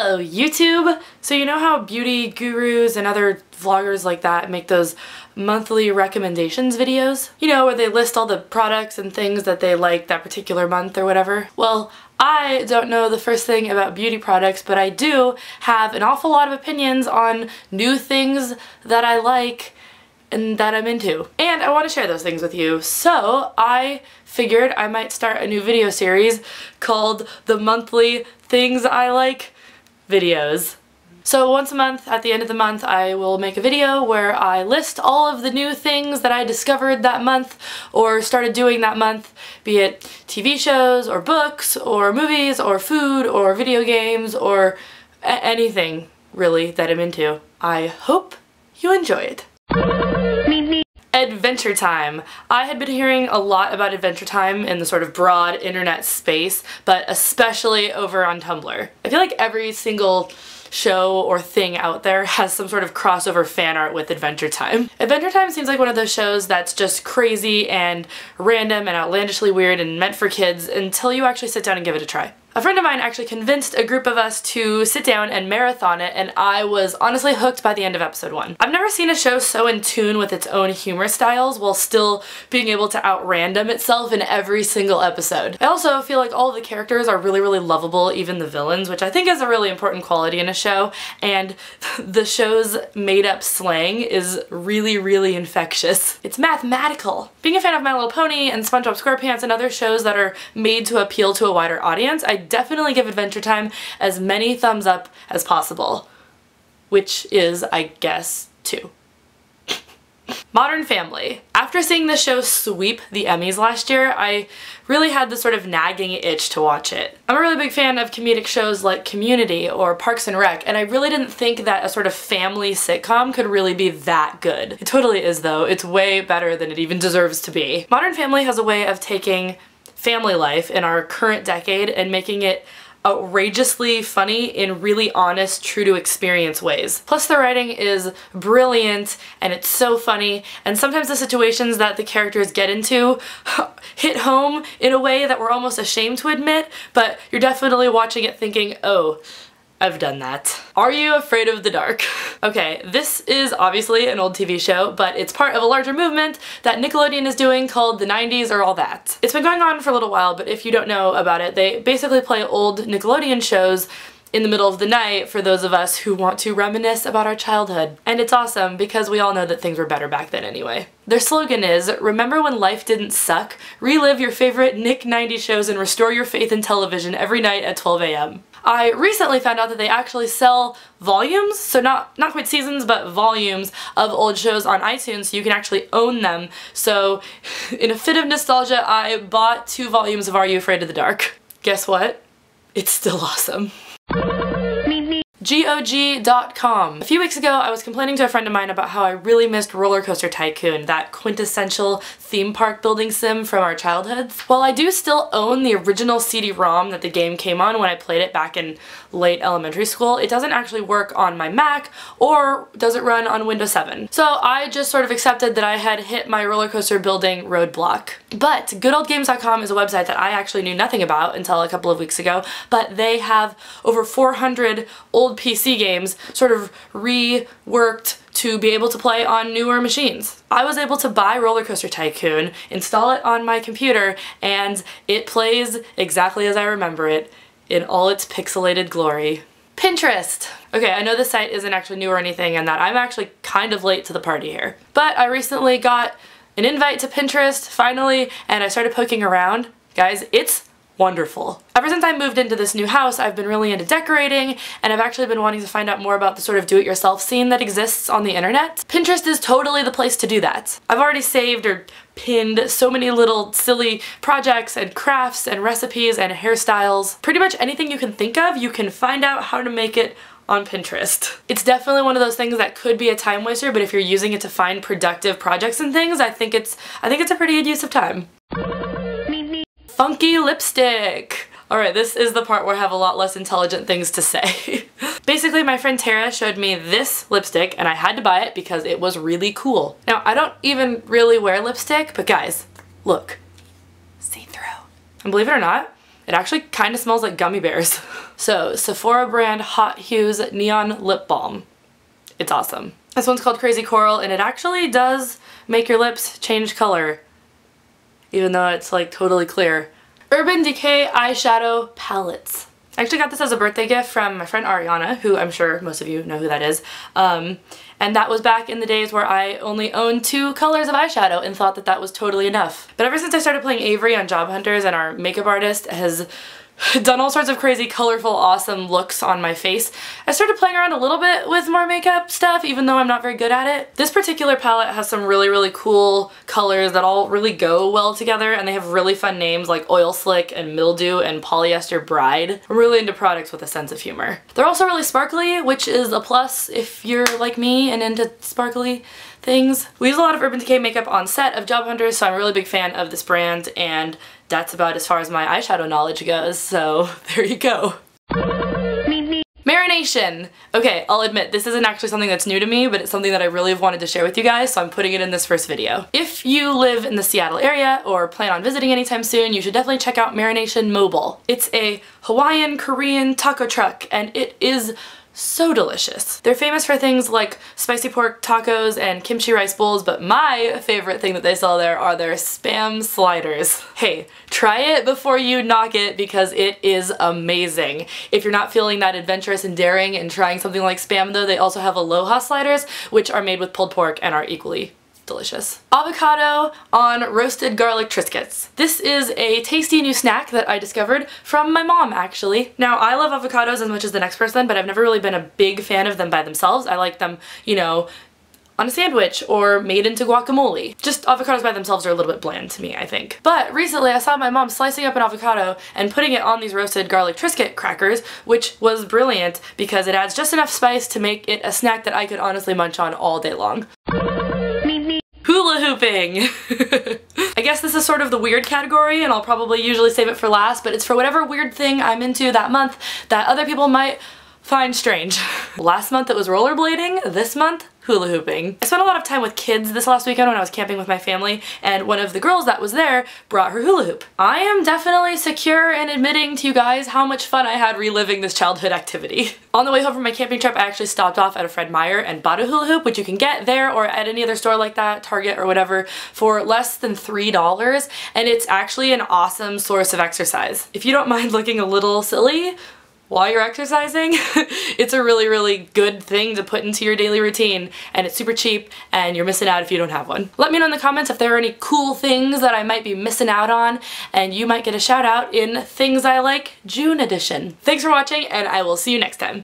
Hello YouTube! So you know how beauty gurus and other vloggers like that make those monthly recommendations videos? You know, where they list all the products and things that they like that particular month or whatever? Well, I don't know the first thing about beauty products, but I do have an awful lot of opinions on new things that I like and that I'm into. And I want to share those things with you. So I figured I might start a new video series called the Monthly Things I Like videos. So once a month, at the end of the month, I will make a video where I list all of the new things that I discovered that month or started doing that month, be it TV shows or books or movies or food or video games or anything really that I'm into. I hope you enjoy it. Adventure Time. I had been hearing a lot about Adventure Time in the sort of broad internet space, but especially over on Tumblr. I feel like every single show or thing out there has some sort of crossover fan art with Adventure Time. Adventure Time seems like one of those shows that's just crazy and random and outlandishly weird and meant for kids until you actually sit down and give it a try. A friend of mine actually convinced a group of us to sit down and marathon it, and I was honestly hooked by the end of episode 1. I've never seen a show so in tune with its own humor styles while still being able to out-random itself in every single episode. I also feel like all of the characters are really, really lovable, even the villains, which I think is a really important quality in a show, and the show's made-up slang is really, really infectious. It's mathematical. Being a fan of My Little Pony and SpongeBob SquarePants and other shows that are made to appeal to a wider audience, I definitely give Adventure Time as many thumbs up as possible. Which is, I guess, 2. Modern Family. After seeing the show sweep the Emmys last year, I really had this sort of nagging itch to watch it. I'm a really big fan of comedic shows like Community or Parks and Rec, and I really didn't think that a sort of family sitcom could really be that good. It totally is though. It's way better than it even deserves to be. Modern Family has a way of taking family life in our current decade and making it outrageously funny in really honest, true to experience ways. Plus the writing is brilliant and it's so funny, and sometimes the situations that the characters get into hit home in a way that we're almost ashamed to admit, but you're definitely watching it thinking, oh, I've done that. Are you afraid of the dark? Okay, this is obviously an old TV show, but it's part of a larger movement that Nickelodeon is doing called the 90s or all that. It's been going on for a little while, but if you don't know about it, they basically play old Nickelodeon shows in the middle of the night for those of us who want to reminisce about our childhood. And it's awesome because we all know that things were better back then anyway. Their slogan is, remember when life didn't suck? Relive your favorite Nick 90s shows and restore your faith in television every night at 12 a.m. I recently found out that they actually sell volumes, so not quite seasons, but volumes of old shows on iTunes, so you can actually own them. So in a fit of nostalgia, I bought 2 volumes of Are You Afraid of the Dark? Guess what? It's still awesome. GOG.com. A few weeks ago, I was complaining to a friend of mine about how I really missed Roller Coaster Tycoon, that quintessential theme park building sim from our childhoods. While I do still own the original CD-ROM that the game came on when I played it back in late elementary school, it doesn't actually work on my Mac or doesn't run on Windows 7. So I just sort of accepted that I had hit my roller coaster building roadblock. But goodoldgames.com is a website that I actually knew nothing about until a couple of weeks ago, but they have over 400 old PC games sort of reworked to be able to play on newer machines. I was able to buy Roller Coaster Tycoon, install it on my computer, and it plays exactly as I remember it in all its pixelated glory. Pinterest! Okay, I know this site isn't actually new or anything and that I'm actually kind of late to the party here, but I recently got an invite to Pinterest, finally, and I started poking around. Guys, it's wonderful. Ever since I moved into this new house, I've been really into decorating, and I've actually been wanting to find out more about the sort of do-it-yourself scene that exists on the internet. Pinterest is totally the place to do that. I've already saved or pinned so many little silly projects and crafts and recipes and hairstyles. Pretty much anything you can think of, you can find out how to make it on Pinterest. It's definitely one of those things that could be a time waster, but if you're using it to find productive projects and things, I think it's a pretty good use of time. Funky lipstick. Alright, this is the part where I have a lot less intelligent things to say. Basically, my friend Tara showed me this lipstick and I had to buy it because it was really cool. Now, I don't even really wear lipstick, but guys, look. See through. And believe it or not, It actually kind of smells like gummy bears. So, Sephora brand Hot Hues Neon Lip Balm. It's awesome. This one's called Crazy Coral, and it actually does make your lips change color, even though it's like totally clear. Urban Decay eyeshadow palettes. I actually got this as a birthday gift from my friend Ariana, who I'm sure most of you know who that is. And that was back in the days where I only owned 2 colors of eyeshadow and thought that that was totally enough. But ever since I started playing Avery on Job Hunters, and our makeup artist has done all sorts of crazy, colorful, awesome looks on my face, I started playing around a little bit with more makeup stuff, even though I'm not very good at it. This particular palette has some really, really cool colors that all really go well together, and they have really fun names like Oil Slick and Mildew and Polyester Bride. I'm really into products with a sense of humor. They're also really sparkly, which is a plus if you're like me and into sparkly things. We use a lot of Urban Decay makeup on set of Job Hunters, so I'm a really big fan of this brand, and that's about as far as my eyeshadow knowledge goes, so there you go. Marination! Okay, I'll admit, this isn't actually something that's new to me, but it's something that I really have wanted to share with you guys, so I'm putting it in this first video. If you live in the Seattle area or plan on visiting anytime soon, you should definitely check out Marination Mobile. It's a Hawaiian Korean taco truck, and it is so delicious. They're famous for things like spicy pork tacos and kimchi rice bowls, but my favorite thing that they sell there are their Spam sliders. Hey, try it before you knock it because it is amazing. If you're not feeling that adventurous and daring and trying something like Spam though, they also have Aloha sliders, which are made with pulled pork and are equally delicious. Avocado on roasted garlic Triscuits. This is a tasty new snack that I discovered from my mom, actually. Now, I love avocados as much as the next person, but I've never really been a big fan of them by themselves. I like them, you know, on a sandwich or made into guacamole. Just avocados by themselves are a little bit bland to me, I think. But recently I saw my mom slicing up an avocado and putting it on these roasted garlic Triscuit crackers, which was brilliant because it adds just enough spice to make it a snack that I could honestly munch on all day long. Hula hooping! I guess this is sort of the weird category, and I'll probably usually save it for last, but it's for whatever weird thing I'm into that month that other people might find strange. Last month it was rollerblading, this month hula hooping. I spent a lot of time with kids this last weekend when I was camping with my family, and one of the girls that was there brought her hula hoop. I am definitely secure in admitting to you guys how much fun I had reliving this childhood activity. On the way home from my camping trip, I actually stopped off at a Fred Meyer and bought a hula hoop, which you can get there or at any other store like that, Target or whatever, for less than $3, and it's actually an awesome source of exercise. If you don't mind looking a little silly while you're exercising, it's a really, really good thing to put into your daily routine, and it's super cheap, and you're missing out if you don't have one. Let me know in the comments if there are any cool things that I might be missing out on, and you might get a shout out in Things I Like June edition. Thanks for watching, and I will see you next time.